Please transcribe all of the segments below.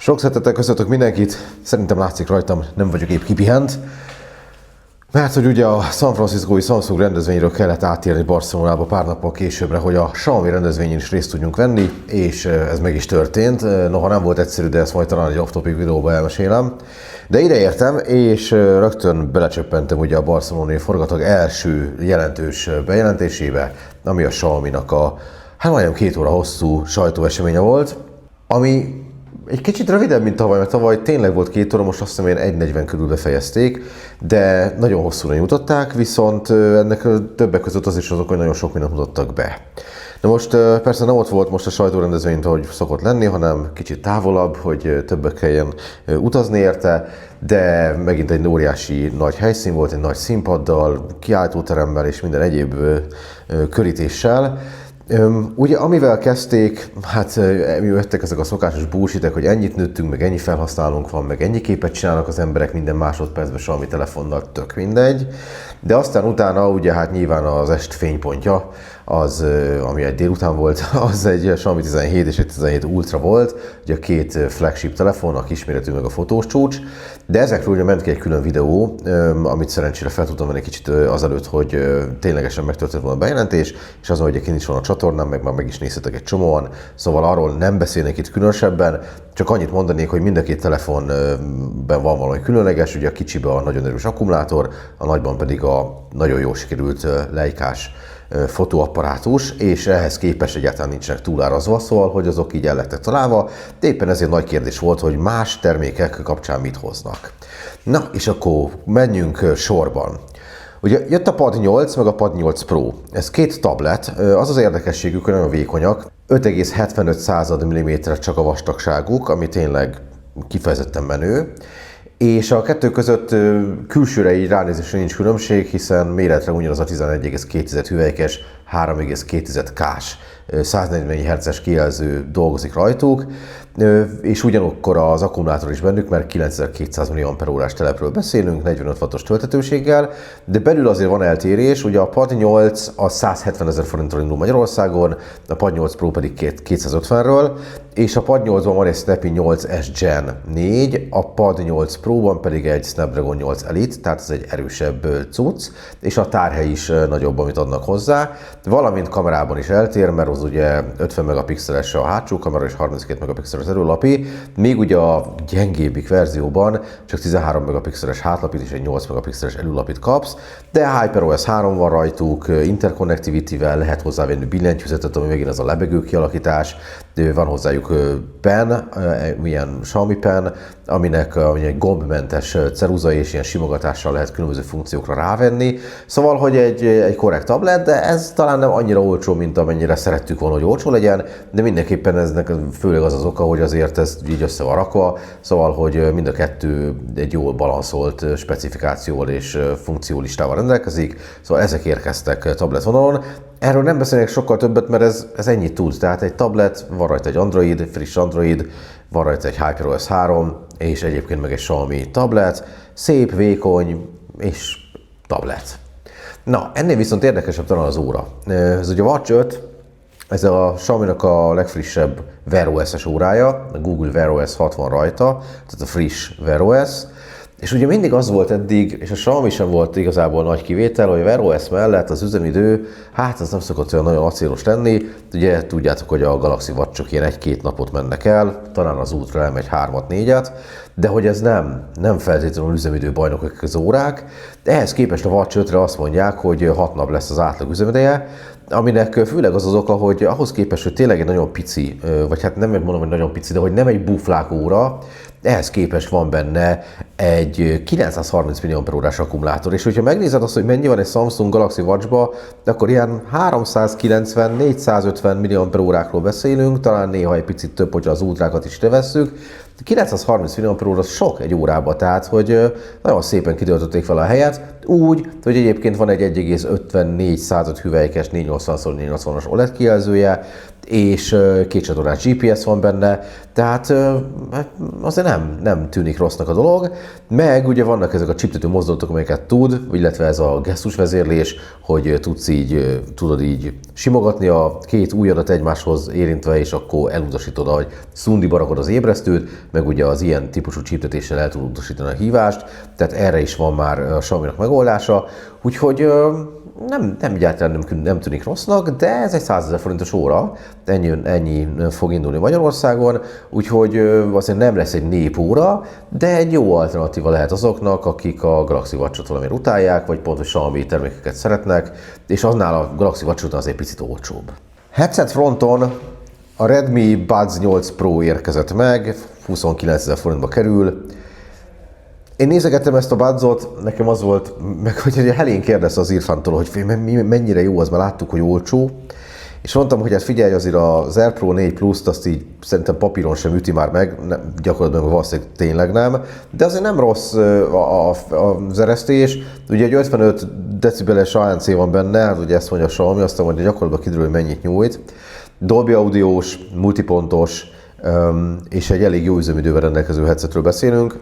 Sok szeretettel köszöntök mindenkit, szerintem látszik rajtam, nem vagyok épp kipihent, mert hogy ugye a San Franciscói Samsung rendezvényről kellett átérni Barcelonába pár nappal későbbre, hogy a Xiaomi rendezvényen is részt tudjunk venni, és ez meg is történt. Noha nem volt egyszerű, de ezt majd talán egy off-topic videóba elmesélem. De ide értem, és rögtön belecsöppentem ugye a barcelonai forgatag első jelentős bejelentésébe, ami a Xiaomi-nak a majdnem 2 óra hosszú sajtóeseménye volt, ami egy kicsit rövidebb, mint tavaly, mert tavaly tényleg volt 2 óra, most azt hiszem, 1:40 körül befejezték, de nagyon hosszúra nyújtották, viszont ennek többek között az is azok, hogy nagyon sok mindent mutattak be. De most persze nem ott volt most a sajtórendezvényt, ahogy szokott lenni, hanem kicsit távolabb, hogy többek kelljen utazni érte, de megint egy óriási nagy helyszín volt, egy nagy színpaddal, kiáltóteremmel és minden egyéb körítéssel. Ugye amivel kezdték, hát mi jöttek ezek a szokásos bullshitek, hogy ennyit nőttünk, meg ennyi felhasználónk van, meg ennyi képet csinálnak az emberek minden másodpercben Xiaomi telefonnal, tök mindegy. De aztán utána ugye hát nyilván az est fénypontja, az, ami egy délután volt, az egy Xiaomi 17 és egy 17 Ultra volt, ugye a 2 flagship telefon, a kisméretű meg a fotós csúcs, de ezekről ugye ment ki egy külön videó, amit szerencsére fel tudtam venni kicsit azelőtt, hogy ténylegesen megtörtént volna a bejelentés, és azon, hogy kint is van a csatornám, meg már meg is nézhetek egy csomóan, szóval arról nem beszélnék itt különösebben, csak annyit mondanék, hogy mind a 2 telefonben van valami különleges, ugye a kicsiben a nagyon erős akkumulátor, a nagyban pedig a nagyon jól sikerült Leicás fotóapparátus, és ehhez képest egyáltalán nincsenek túlárazva, szóval, hogy azok így el lettek találva, de éppen ezért nagy kérdés volt, hogy más termékek kapcsán mit hoznak. Na, és akkor menjünk sorban. Ugye jött a Pad 8, meg a Pad 8 Pro. Ez 2 tablet, az az érdekességük, hogy nagyon vékonyak, 5,75 mm csak a vastagságuk, ami tényleg kifejezetten menő. És a kettő között külsőre így ránézésre nincs különbség, hiszen méretre ugyanaz a 11,2 hüvelykes, 3,2 K-s 144 Hz-es kijelző dolgozik rajtuk, és ugyanakkor az akkumulátor is bennük, mert 9200 mAh telepről beszélünk, 45 wattos tölthetőséggel, de belül azért van eltérés, ugye a Pad 8 a 170 000 forintról indul Magyarországon, a Pad 8 Pro pedig 250-ről, és a Pad 8-ban van egy Snappy 8S Gen 4, a Pad 8 Pro-ban pedig egy Snapdragon 8 Elite, tehát ez egy erősebb cucc, és a tárhely is nagyobb, amit adnak hozzá, valamint kamerában is eltér, mert az ugye 50 megapixeles a hátsó kamera és 32 megapixeles előlapi, még ugye a gyengébbik verzióban csak 13 megapixeles hátlapit és egy 8 megapixeles előlapit kapsz, de HyperOS 3 van rajtuk, interconnectivity-vel lehet hozzávenni billentyűzetet, ami megint az a lebegő kialakítás, van hozzájuk pen, ilyen Xiaomi pen, aminek egy gombmentes ceruza és ilyen simogatással lehet különböző funkciókra rávenni. Szóval, hogy egy korrekt tablet, de ez talán nem annyira olcsó, mint amennyire szerettük volna, hogy olcsó legyen, de mindenképpen eznek főleg az az oka, hogy azért ez így össze van rakva, szóval, hogy mind a kettő egy jól balanszolt specifikációval és funkciólistával rendelkezik, szóval ezek érkeztek tablet vonalon. Erről nem beszélnek sokkal többet, mert ez ennyit tud. Tehát egy tablet, van rajta egy Android, friss Android, van rajta egy HyperOS 3, és egyébként meg egy Xiaomi tablet, szép, vékony és tablet. Na, ennél viszont érdekesebb talán az óra. Ez ugye a Watch 5, ez a Xiaomi-nak a legfrissebb Wear OS-es órája, a Google Wear OS 6 van rajta, tehát a friss Wear OS. És ugye mindig az volt eddig, és a Xiaomi sem volt igazából nagy kivétel, hogy a Wear OS mellett az üzemidő, hát az nem szokott olyan nagyon acélos lenni. Ugye tudjátok, hogy a Galaxy Watch-ok ilyen 1-2 napot mennek el, talán az Ultra elmegy 3-4-et, de hogy ez nem feltétlenül üzemidő bajnokok az órák. Ehhez képest a Watch 5-re azt mondják, hogy 6 nap lesz az átlag üzemideje, aminek főleg az az oka, hogy ahhoz képest, hogy tényleg egy nagyon pici, vagy hát nem mondom, hogy nagyon pici, de hogy nem egy buflák óra, ehhez képest van benne egy 930 mAh akkumulátor, és hogyha megnézed azt, hogy mennyi van egy Samsung Galaxy Watch-ba, akkor ilyen 390-450 mAh-ról beszélünk, talán néha egy picit több, hogyha az ultrákat is vesszük. 930 mAh az sok egy órába, tehát hogy nagyon szépen kitöltötték fel a helyet, úgy, hogy egyébként van egy 1,54 hüvelykes 480x480-as OLED kijelzője, és kétcsatornás GPS van benne, tehát azért nem tűnik rossznak a dolog, meg ugye vannak ezek a csiptető mozdulatok, amelyeket tud, illetve ez a gesztusvezérlés, hogy tudod így simogatni a két ujjadat egymáshoz érintve, és akkor elutasítod, hogy szundiba rakod az ébresztőt, meg ugye az ilyen típusú csiptetéssel el tudod utasítani a hívást, tehát erre is van már a Xiaomi-nak megoldása, úgyhogy nem egyáltalán nem tűnik rossznak, de ez egy 100 000 forintos óra, ennyi fog indulni Magyarországon, úgyhogy azért nem lesz egy népóra, de egy jó alternatíva lehet azoknak, akik a Galaxy Watch-ot valamiért utálják, vagy pont, hogy Xiaomi termékeket szeretnek, és annál a Galaxy Watch azért picit olcsóbb. Headset fronton a Redmi Buds 8 Pro érkezett meg, 29 000 forintba kerül. Én nézegettem ezt a Budsot, nekem az volt, meg hogy Helén kérdezte az Irfantól, hogy mennyire jó az, mert láttuk, hogy olcsó. És mondtam, hogy hát figyelj, azért az Air Pro 4 Plus-t azt így szerintem papíron sem üti már meg, gyakorlatilag valószínűleg tényleg nem, de azért nem rossz az eresztés. Ugye egy 55 decibeles ANC van benne, hát ugye ezt mondja a Xiaomi, aztán majd gyakorlatilag kiderül, hogy mennyit nyújt. Dolby Audiós, multipontos és egy elég jó üzemidővel rendelkező headsetről beszélünk.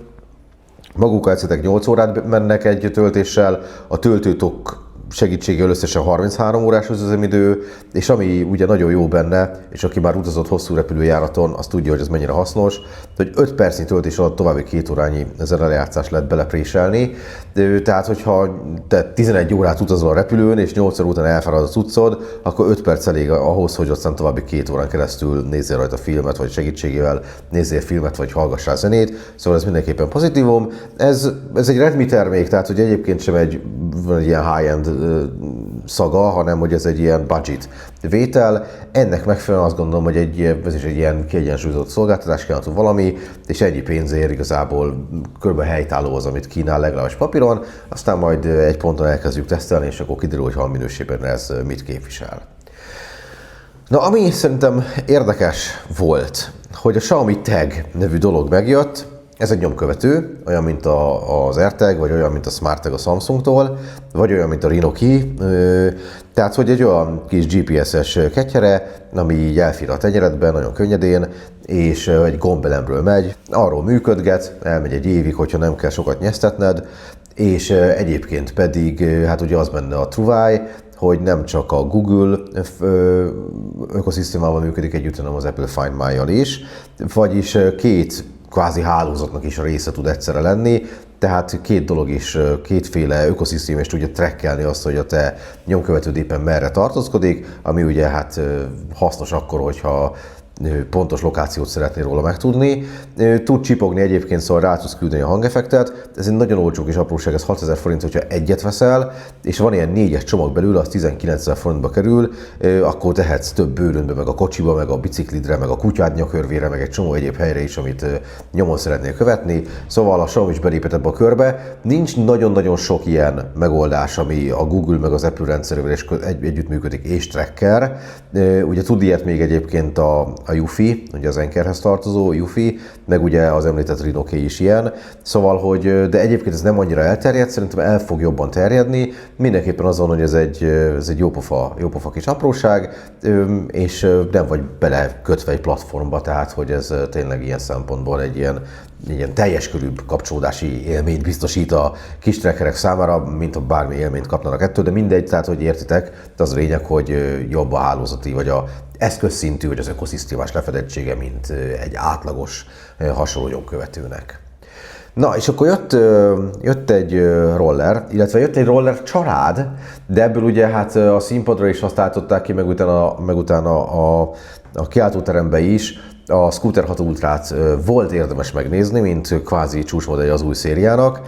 Maguk a headsetek 8 órát mennek egy töltéssel, a töltőtok segítségével összesen 33 órás az üzemidő, és ami ugye nagyon jó benne, és aki már utazott hosszú repülőjáraton, az tudja, hogy ez mennyire hasznos, hogy 5 percnyi töltés alatt további 2 órányi zenelejátszást lehet belepréselni. Tehát, hogyha te 11 órát utazol a repülőn, és 8 óra után elfárad a cuccod, akkor 5 perc elég ahhoz, hogy aztán további 2 órán keresztül nézzél rajta filmet, vagy segítségével nézzél filmet, vagy hallgassál zenét. Szóval ez mindenképpen pozitívum. Ez egy Redmi termék, tehát hogy egyébként sem egy ilyen high-end szaga, hanem hogy ez egy ilyen budget vétel. Ennek megfelelően azt gondolom, hogy ez is egy ilyen kiegyensúlyozott szolgáltatás, kínálatú valami, és ennyi pénzért igazából kb. Helytálló az, amit kínál legalábbis papíron, aztán majd egy ponton elkezdjük tesztelni, és akkor kiderül, hogy halminőségben ez mit képvisel. Na, ami szerintem érdekes volt, hogy a Xiaomi Tag nevű dolog megjött. Ez egy nyomkövető, olyan, mint az AirTag, vagy olyan, mint a SmartTag a Samsungtól, vagy olyan, mint a Reno-Key. Tehát, hogy egy olyan kis GPS-es ketyere, ami így elfér a tenyeredben nagyon könnyedén, és egy gombelemről megy, arról működget, elmegy egy évig, hogyha nem kell sokat nyeztetned, és egyébként pedig, hát ugye az benne a truváj, hogy nem csak a Google ökoszisztémával működik együtt, hanem az Apple Find My-jal is, vagyis két kvázi hálózatnak is a része tud egyszerre lenni, tehát két dolog is, kétféle ökoszisztém is tudja trackelni azt, hogy a te nyomkövetőd éppen merre tartózkodik, ami ugye hát hasznos akkor, hogyha pontos lokációt szeretnél róla megtudni. Tud csipogni egyébként, szóval rá tudsz küldeni a hangeffektet. Ez egy nagyon olcsó kis apróság, ez 6000 forint, hogyha egyet veszel, és van ilyen 4-es csomag belül, az 19 000 forintba kerül, akkor tehetsz több bőrönbe, meg a kocsiba, meg a biciklidre, meg a kutyád nyakörvére, meg egy csomó egyéb helyre is, amit nyomon szeretnél követni. Szóval a Xiaomi is belépett ebbe a körbe. Nincs nagyon-nagyon sok ilyen megoldás, ami a Google meg az Apple rendszerével is együttműködik, és tracker. Ugye tud ilyet még egyébként a Eufy, ugye az Ankerhez tartozó Eufy, meg ugye az említett Reno-Key is ilyen. Szóval, hogy de egyébként ez nem annyira elterjedt, szerintem el fog jobban terjedni. Mindenképpen azon, hogy ez egy jópofa kis apróság, és nem vagy belekötve egy platformba, tehát hogy ez tényleg ilyen szempontból egy ilyen teljes körűbb kapcsolódási élményt biztosít a kis trackerek számára, mint ha bármi élményt kapnának ettől, de mindegy, tehát hogy értitek, de az a lényeg, hogy jobb a hálózati, vagy a eszközszintű, vagy az ökoszisztémás lefedettsége, mint egy átlagos hasonló nyomkövetőnek. Na, és akkor jött egy roller, illetve jött egy roller család, de ebből ugye hát a színpadra is használtották ki, meg utána a kiáltóterembe is. A Scooter 6 Ultrát volt érdemes megnézni, mint kvázi csúcsmodellje az új szériának.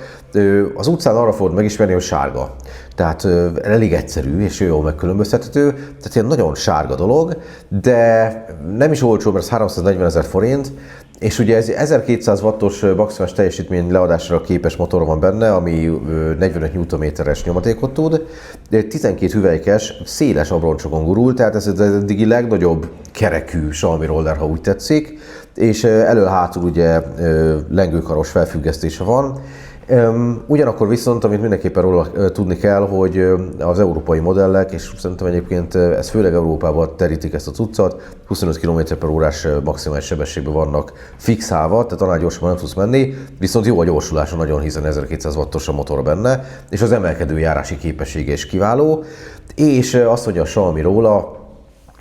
Az utcán arra fogod megismerni, hogy sárga. Tehát elég egyszerű és jól megkülönböztethető, tehát ilyen nagyon sárga dolog, de nem is olcsó, mert ez 340 000 forint, és ugye ez 1200 wattos maximális teljesítmény leadásra képes motor van benne, ami 45 Nm-es nyomatékot tud, 12 hüvelykes, széles abroncsokon gurul, tehát ez az eddigi legnagyobb kerekű Xiaomi roller, ha úgy tetszik, és elől-hátul ugye lengőkaros felfüggesztése van, Ugyanakkor viszont, amit mindenképpen róla tudni kell, hogy az európai modellek, és szerintem egyébként ez főleg Európában terítik ezt a cuccot, 25 km/h maximális sebességben vannak fixálva, tehát annál gyorsabban nem tudsz menni, viszont jó a gyorsulása nagyon, hiszen 1200 wattos a motor benne, és az emelkedő járási képessége is kiváló, és azt mondja a Xiaomi róla,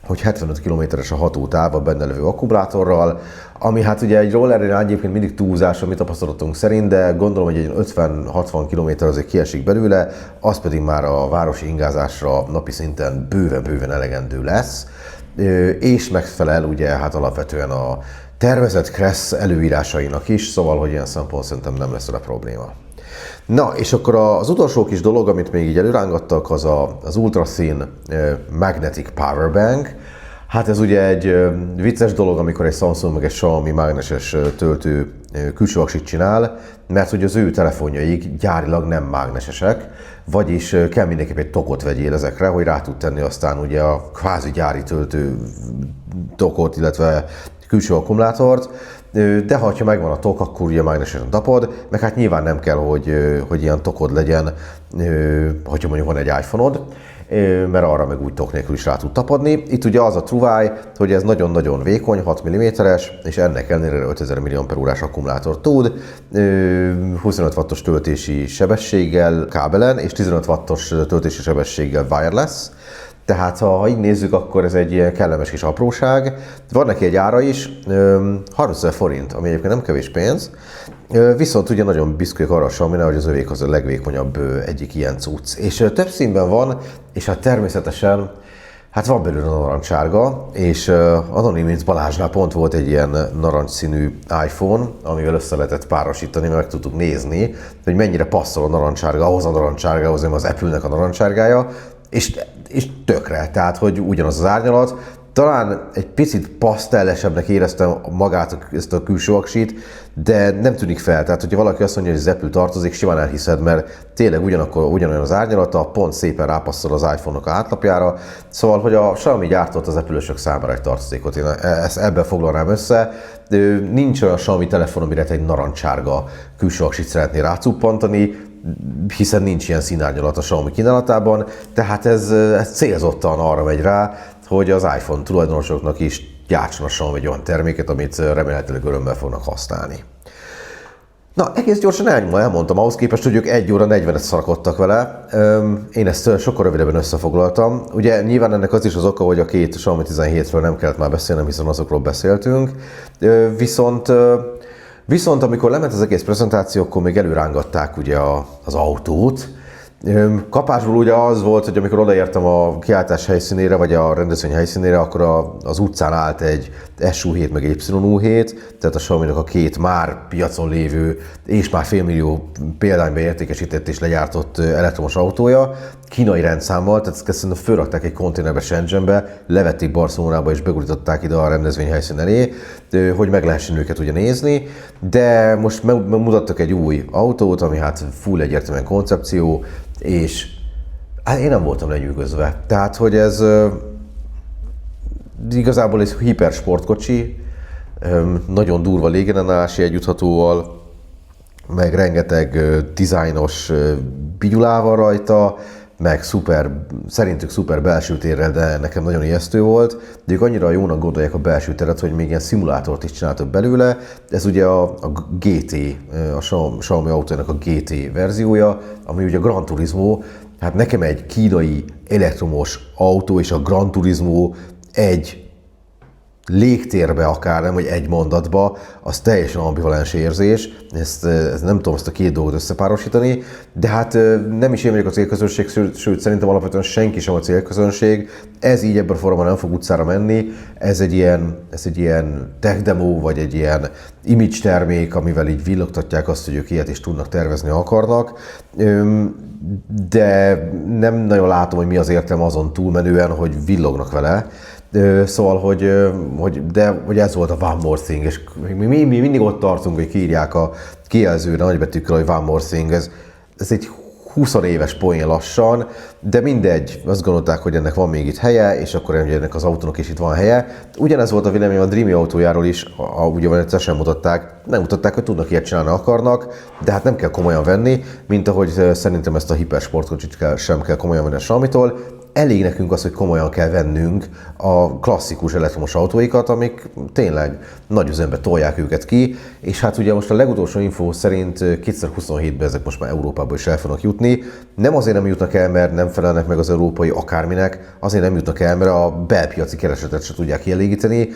hogy 75 km-es a hatótáv a benne levő akkumulátorral, ami hát ugye egy rollernél egyébként mindig túlzás, amit tapasztalatunk szerint, de gondolom, hogy egy 50-60 km azért kiesik belőle, az pedig már a városi ingázásra napi szinten bőven elegendő lesz, és megfelel ugye hát alapvetően a tervezett Kressz előírásainak is, szóval, hogy ilyen szempont szerintem nem lesz vele probléma. Na, és akkor az utolsó kis dolog, amit még így előrángattak, az ultraszín Magnetic Powerbank. Hát ez ugye egy vicces dolog, amikor egy Samsung meg egy Xiaomi mágneses töltő külső aksit csinál, mert hogy az ő telefonjaik gyárilag nem mágnesesek, vagyis kell mindenképp egy tokot vegyél ezekre, hogy rá tud tenni aztán ugye a kvázi gyári töltő tokot, illetve külső akkumulátort, de ha megvan a tok, akkor ugye mágnesesen tapad, meg hát nyilván nem kell, hogy ilyen tokod legyen, hogyha mondjuk van egy iPhone-od, mert arra meg úgy tok nélkül is rá tud tapadni. Itt ugye az a truváj, hogy ez nagyon-nagyon vékony, 6 mm-es, és ennek ellenére 5000 mAh akkumulátor tud, 25 wattos töltési sebességgel kábelen, és 15 wattos töltési sebességgel wireless. Tehát ha így nézzük, akkor ez egy ilyen kellemes kis apróság. Van neki egy ára is, 30 000 forint, ami egyébként nem kevés pénz, viszont ugye nagyon büszkék arra sem, hogy az övék az a legvékonyabb egyik ilyen cucc. És több színben van, és hát természetesen hát van belőle narancssárga, és Anonymous Balázsnál pont volt egy ilyen narancsszínű iPhone, amivel össze lehetett párosítani, meg tudtuk nézni, hogy mennyire passzol a narancssárga ahhoz a narancssárgához, ami az Apple-nek a narancssárgája, és tökre, tehát hogy ugyanaz az árnyalat. Talán egy picit pasztellesebbnek éreztem magát ezt a külső aksit, de nem tűnik fel. Tehát, hogyha valaki azt mondja, hogy az Apple tartozik, simán elhiszed, mert tényleg ugyanolyan az árnyalata, pont szépen rápasszol az iPhone-nak a hátlapjára. Szóval, hogy a Xiaomi gyártott az Apple-ösök számára egy tartozékot. Én ezt ebben foglalnám össze. Nincs olyan Xiaomi telefon, amire egy narancssárga külső aksit szeretné rácuppantani, hiszen nincs ilyen színárnyalat a Xiaomi kínálatában, tehát ez célzottan arra megy rá, hogy az iPhone tulajdonosoknak is gyártson a Xiaomi egy olyan terméket, amit remélhetőleg örömmel fognak használni. Na, egész gyorsan elmondtam, ahhoz képest, hogy ők 1 óra 40-et szarakodtak vele. Én ezt sokkal rövidebben összefoglaltam. Ugye nyilván ennek az is az oka, hogy a két Xiaomi 17-ről nem kellett már beszélnem, hiszen azokról beszéltünk. Viszont amikor lement az egész prezentáció, akkor még előrángatták ugye az autót. Kapásból ugye az volt, hogy amikor odaértem a kiáltás helyszínére, vagy a rendezvény helyszínére, akkor az utcán állt egy SU7 meg egy YU7, tehát a Xiaomi-nak a két már piacon lévő és már félmillió példányba értékesített és legyártott elektromos autója, kínai rendszámmal, tehát ezt szerintem fölrakták egy konténerbe Shenzhenbe, levették Barcelonába és begurították ide a rendezvény helyszín elé, hogy meg lehessen őket ugye nézni, de most mutattak egy új autót, ami hát full egyértelműen koncepció, és hát én nem voltam lenyűgözve. Tehát, hogy ez igazából egy hipersportkocsi, nagyon durva légellenállási együtthatóval, meg rengeteg dizájnos bigyulával rajta, meg szerintük szuper belső térrel, de nekem nagyon ijesztő volt. De ők annyira jónak gondolják a belső teret, hogy még ilyen szimulátort is csináltak belőle. Ez ugye a GT, a Xiaomi autójának a GT verziója, ami ugye a Gran Turismo. Hát nekem egy kínai elektromos autó és a Gran Turismo egy légtérbe akár, nem, vagy egy mondatba, az teljesen ambivalens érzés. Ezt nem tudom ezt a két dolgot összepárosítani, de hát nem is én vagyok a célközönség, sőt szerintem alapvetően senki sem a célközönség. Ez így ebben a formában nem fog utcára menni. Ez egy ilyen tech demo, vagy egy ilyen image termék, amivel így villogtatják azt, hogy ők ilyet is tudnak tervezni, ha akarnak. De nem nagyon látom, hogy mi az értelme azon túlmenően, hogy villognak vele. Szóval, hogy ez volt a One More Thing, és mi mindig ott tartunk, hogy kiírják a kijelzőre nagybetűkkel, hogy One More Thing. Ez egy 20 éves poén lassan, de mindegy, azt gondolták, hogy ennek van még itt helye, és akkor ennek az autónak is itt van helye. Ugyanez volt a vélemény a Dreamy autójáról is, ugye egyszer sem mutatták, nem mutatták, hogy tudnak ilyet csinálni, akarnak, de hát nem kell komolyan venni, mint ahogy szerintem ezt a hipersportkocsit sem kell komolyan venni a Xiaomitól. Elég nekünk az, hogy komolyan kell vennünk a klasszikus elektromos autóikat, amik tényleg nagy üzembe tolják őket ki, és hát ugye most a legutolsó info szerint 2027-ben ezek most már Európába is el fognak jutni. Nem azért nem jutnak el, mert nem felelnek meg az európai akárminek, azért nem jutnak el, mert a belpiaci keresletet se tudják kielégíteni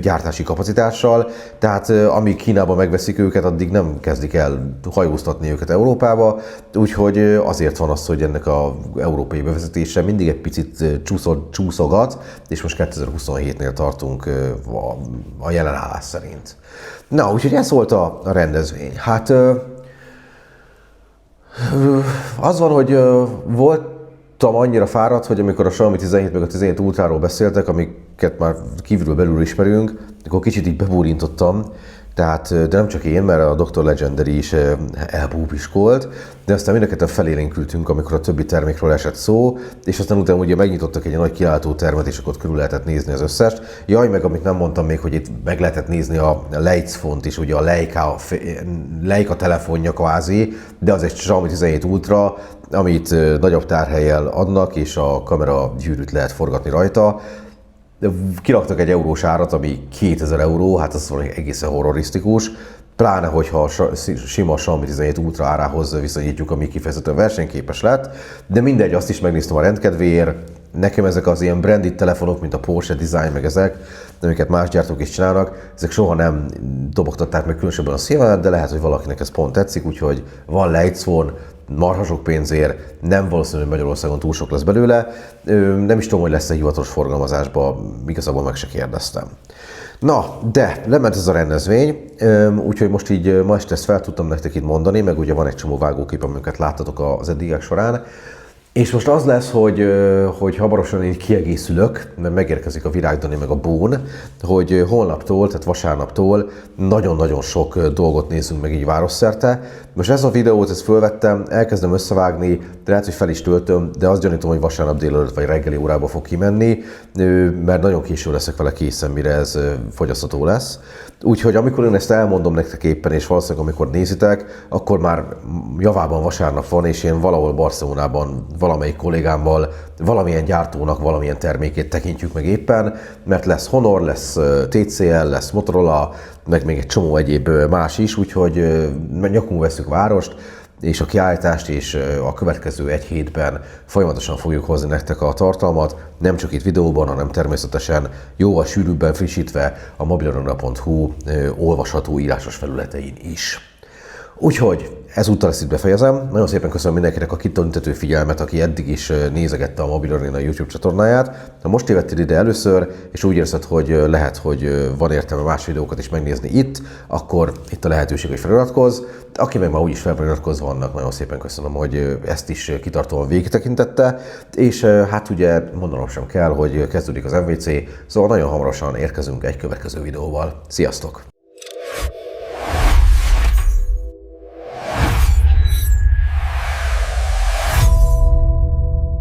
gyártási kapacitással, tehát amíg Kínában megveszik őket, addig nem kezdik el hajóztatni őket Európába, úgyhogy azért van az, hogy ennek az európai bevezetése mindig egy picit csúszogat, és most 2027-nél tartunk a jelenállás szerint. Na, úgyhogy ez volt a rendezvény. Hát az van, hogy voltam annyira fáradt, hogy amikor a Xiaomi 17 meg a 17 Ultráról beszéltek, amiket már kívülről belül ismerünk, akkor kicsit így bebúrintottam, tehát, de nem csak én, mert a Dr. Legendary is elbúbiskolt, de aztán mind a ketten felélénkültünk, amikor a többi termékről esett szó, és aztán utána ugye megnyitottak egy nagy kilátótermet, és akkor körül lehetett nézni az összest. Jaj, meg amit nem mondtam még, hogy itt meg lehetett nézni a Leitz-font is, ugye a Leica telefonja kvázi, de az egy Xiaomi 17 Ultra, amit nagyobb tárhellyel adnak, és a kamera gyűrűt lehet forgatni rajta. Kiraktak egy eurós árat, ami 2000 euró, hát az valami egészen horrorisztikus, pláne hogyha a sima Xiaomi 17 Ultra árához viszonyítjuk, ami kifejezetten versenyképes lett, de mindegy, azt is megnéztem a rendkedvéért. Nekem ezek az ilyen branded telefonok, mint a Porsche Design, meg ezek, amiket más gyártók is csinálnak, ezek soha nem dobogtatták meg különösebben a szívemet, de lehet, hogy valakinek ez pont tetszik, úgyhogy van Leitz-fon, marha sok pénzért, nem valószínű, hogy Magyarországon túl sok lesz belőle. Nem is tudom, hogy lesz-e hivatalos forgalmazásban, igazából meg se kérdeztem. Na, de lement ez a rendezvény, úgyhogy most így ma este ezt fel tudtam nektek itt mondani, meg ugye van egy csomó vágókép, amiket láttatok az eddigiek során. És most az lesz, hogy hamarosan én kiegészülök, mert megérkezik a Virág Dani meg a Bón, hogy holnaptól, tehát vasárnaptól nagyon-nagyon sok dolgot nézzünk meg így városszerte. Most ez a videót, ezt fölvettem, elkezdem összevágni, de lehet, hogy fel is töltöm, de azt gyanítom, hogy vasárnap délelőtt vagy reggeli órába fog kimenni, mert nagyon késő leszek vele készen, mire ez fogyasztható lesz. Úgyhogy amikor én ezt elmondom nektek éppen, és valószínűleg amikor nézitek, akkor már javában vasárnap van, és én valahol Barcelonában valamelyik kollégámmal valamilyen gyártónak valamilyen termékét tekintjük meg éppen, mert lesz Honor, lesz TCL, lesz Motorola, meg még egy csomó egyéb más is, úgyhogy nyakunk veszük várost, és a kiállítást, és a következő egy hétben folyamatosan fogjuk hozni nektek a tartalmat, nem csak itt videóban, hanem természetesen jóval sűrűbben frissítve a mobilarena.hu olvasható írásos felületein is. Úgyhogy ezúttal ezt itt befejezem. Nagyon szépen köszönöm mindenkinek a kitüntető figyelmet, aki eddig is nézegette a Mobil Arena YouTube csatornáját. Ha most tévedtél ide először, és úgy érzed, hogy lehet, hogy van értelme más videókat is megnézni itt, akkor itt a lehetőség, hogy feliratkozz. Aki meg már úgyis feliratkozva vannak, nagyon szépen köszönöm, hogy ezt is kitartóan végigtekintette. És hát ugye mondanom sem kell, hogy kezdődik az MVC, szóval nagyon hamarosan érkezünk egy következő videóval. Sziasztok!